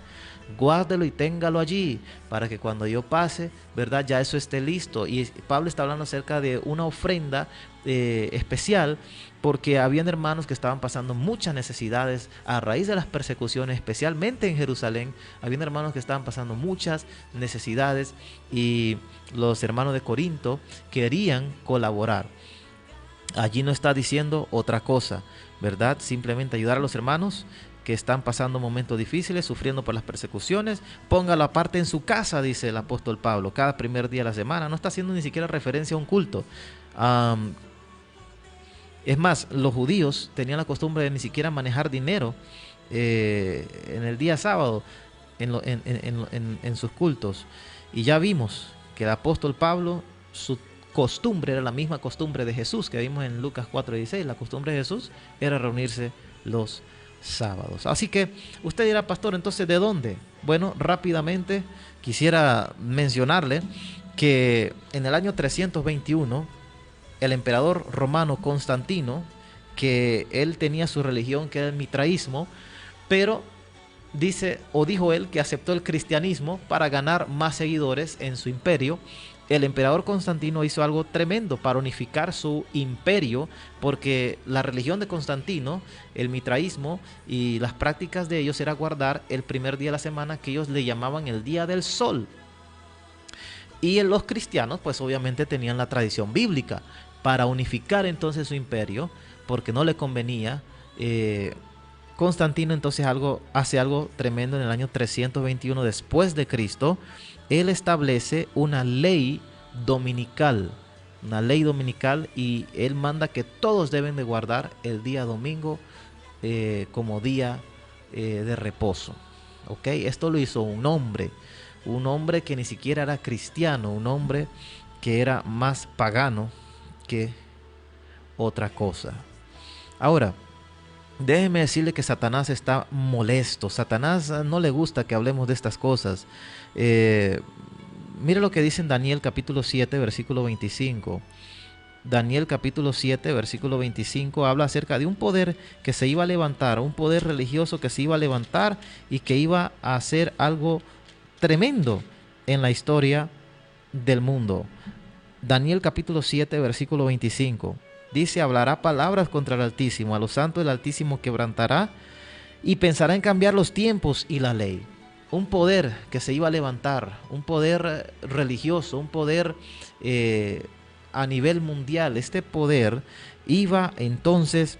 Guárdelo y téngalo allí para que cuando yo pase, ¿verdad?, ya eso esté listo. Y Pablo está hablando acerca de una ofrenda especial, porque habían hermanos que estaban pasando muchas necesidades a raíz de las persecuciones, especialmente en Jerusalén. Habían hermanos que estaban pasando muchas necesidades y los hermanos de Corinto querían colaborar. Allí no está diciendo otra cosa, ¿verdad? Simplemente ayudar a los hermanos que están pasando momentos difíciles, sufriendo por las persecuciones. Póngalo aparte en su casa, dice el apóstol Pablo, cada primer día de la semana. No está haciendo ni siquiera referencia a un culto. Es más, los judíos tenían la costumbre de ni siquiera manejar dinero en el día sábado, en sus cultos. Y ya vimos que el apóstol Pablo, su costumbre era la misma costumbre de Jesús, que vimos en Lucas 4:16. La costumbre de Jesús era reunirse los sábados. Así que usted dirá: pastor, entonces ¿de dónde? Bueno, rápidamente quisiera mencionarle que en el año 321 el emperador romano Constantino, que él tenía su religión, que era el mitraísmo, pero dijo él que aceptó el cristianismo para ganar más seguidores en su imperio. El emperador Constantino hizo algo tremendo para unificar su imperio, porque la religión de Constantino, el mitraísmo y las prácticas de ellos era guardar el primer día de la semana, que ellos le llamaban el día del sol. Y los cristianos pues obviamente tenían la tradición bíblica para unificar entonces su imperio, porque no le convenía. Constantino entonces hace algo tremendo en el año 321 después de Cristo. Él establece una ley dominical, y él manda que todos deben de guardar el día domingo como día de reposo. ¿Ok? Esto lo hizo un hombre que ni siquiera era cristiano, un hombre que era más pagano que otra cosa. Ahora, déjeme decirle que Satanás está molesto. Satanás no le gusta que hablemos de estas cosas. Mire lo que dice en Daniel capítulo 7, versículo 25. Daniel capítulo 7, versículo 25 habla acerca de un poder que se iba a levantar, un poder religioso que se iba a levantar y que iba a hacer algo tremendo en la historia del mundo. Daniel capítulo 7, versículo 25 dice: hablará palabras contra el Altísimo, a los santos del Altísimo quebrantará y pensará en cambiar los tiempos y la ley. Un poder que se iba a levantar, un poder religioso, un poder a nivel mundial. Este poder iba entonces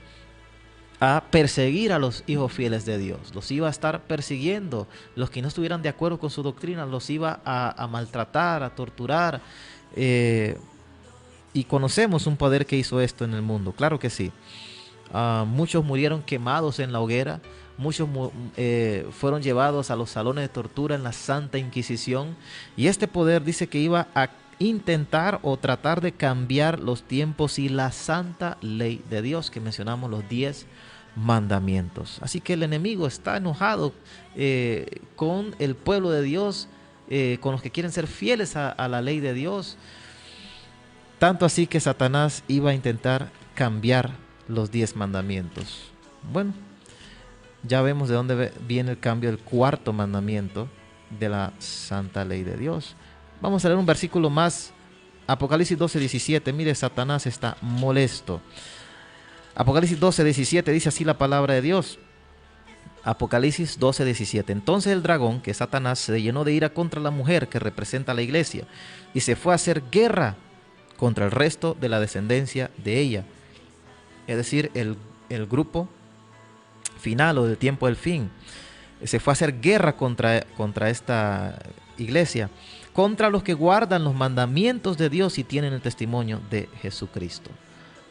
a perseguir a los hijos fieles de Dios, los iba a estar persiguiendo, los que no estuvieran de acuerdo con su doctrina, los iba a maltratar, a torturar, y conocemos un poder que hizo esto en el mundo, claro que sí. Muchos murieron quemados en la hoguera, muchos fueron llevados a los salones de tortura en la Santa Inquisición, y este poder dice que iba a intentar o tratar de cambiar los tiempos y la santa ley de Dios, que mencionamos los 10 mandamientos. Así que el enemigo está enojado con el pueblo de Dios, con los que quieren ser fieles a la ley de Dios. Tanto así que Satanás iba a intentar cambiar los 10 mandamientos. Bueno, ya vemos de dónde viene el cambio del cuarto mandamiento de la santa ley de Dios. Vamos a leer un versículo más, Apocalipsis 12:17. Mire, Satanás está molesto. Apocalipsis 12:17 dice así la palabra de Dios. Apocalipsis 12:17. Entonces el dragón, que es Satanás, se llenó de ira contra la mujer que representa a la iglesia y se fue a hacer guerra contra el resto de la descendencia de ella. Es decir, el grupo final o del tiempo del fin. Se fue a hacer guerra contra esta iglesia, contra los que guardan los mandamientos de Dios y tienen el testimonio de Jesucristo.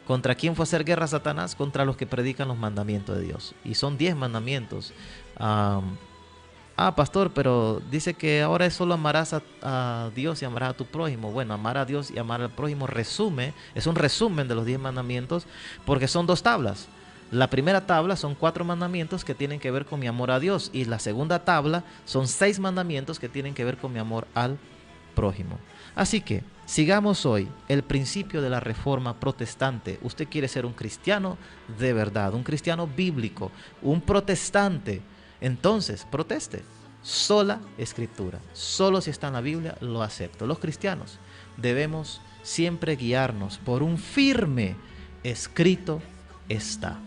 ¿Contra quién fue a hacer guerra Satanás? Contra los que predican los mandamientos de Dios. Y son 10 mandamientos. Pastor, pero dice que ahora es solo amarás a Dios y amarás a tu prójimo. Bueno, amar a Dios y amar al prójimo es un resumen de los 10 mandamientos, porque son 2 tablas. La primera tabla son 4 mandamientos que tienen que ver con mi amor a Dios, y la segunda tabla son 6 mandamientos que tienen que ver con mi amor al prójimo. Así que sigamos hoy el principio de la reforma protestante. Usted quiere ser un cristiano de verdad, un cristiano bíblico, un protestante. Entonces, proteste. Sola escritura. Solo si está en la Biblia lo acepto. Los cristianos debemos siempre guiarnos por un firme escrito está.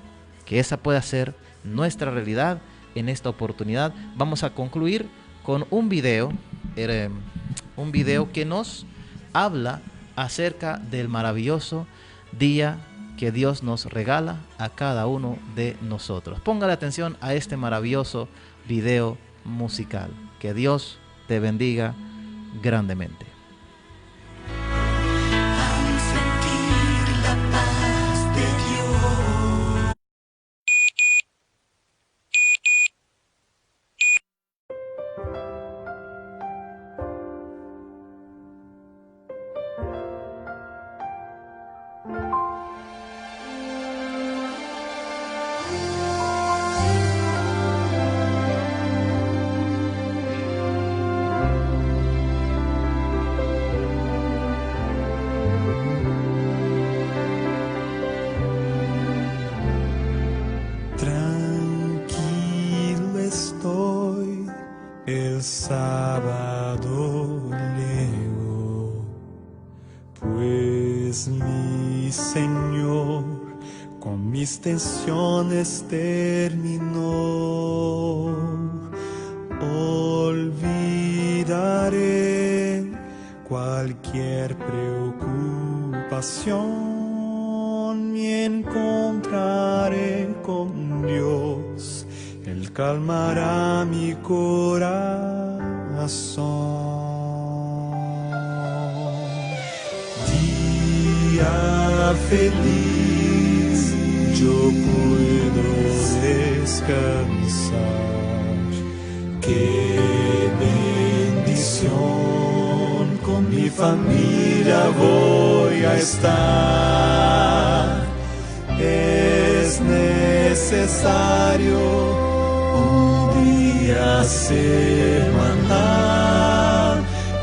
Que esa pueda ser nuestra realidad en esta oportunidad. Vamos a concluir con un video que nos habla acerca del maravilloso día que Dios nos regala a cada uno de nosotros. Póngale atención a este maravilloso video musical. Que Dios te bendiga grandemente. El sábado llegó, pues mi Señor con mis tensiones terminó. Olvidaré cualquier preocupación y encontraré con Dios. Él calmará mi corazón. Día feliz, yo puedo descansar. Qué bendición, con mi familia voy a estar. necesario un día semanal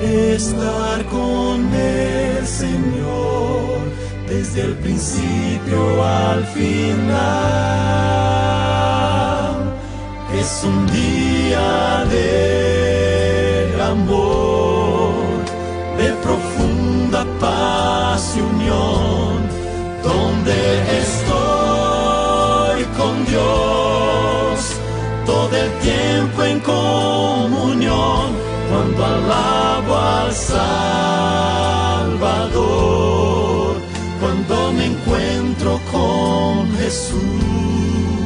estar con el Señor desde el principio al final. Es un día de amor, de profunda paz y unión, donde estoy con Dios todo el tiempo en comunión, cuando alabo al Salvador, cuando me encuentro con Jesús.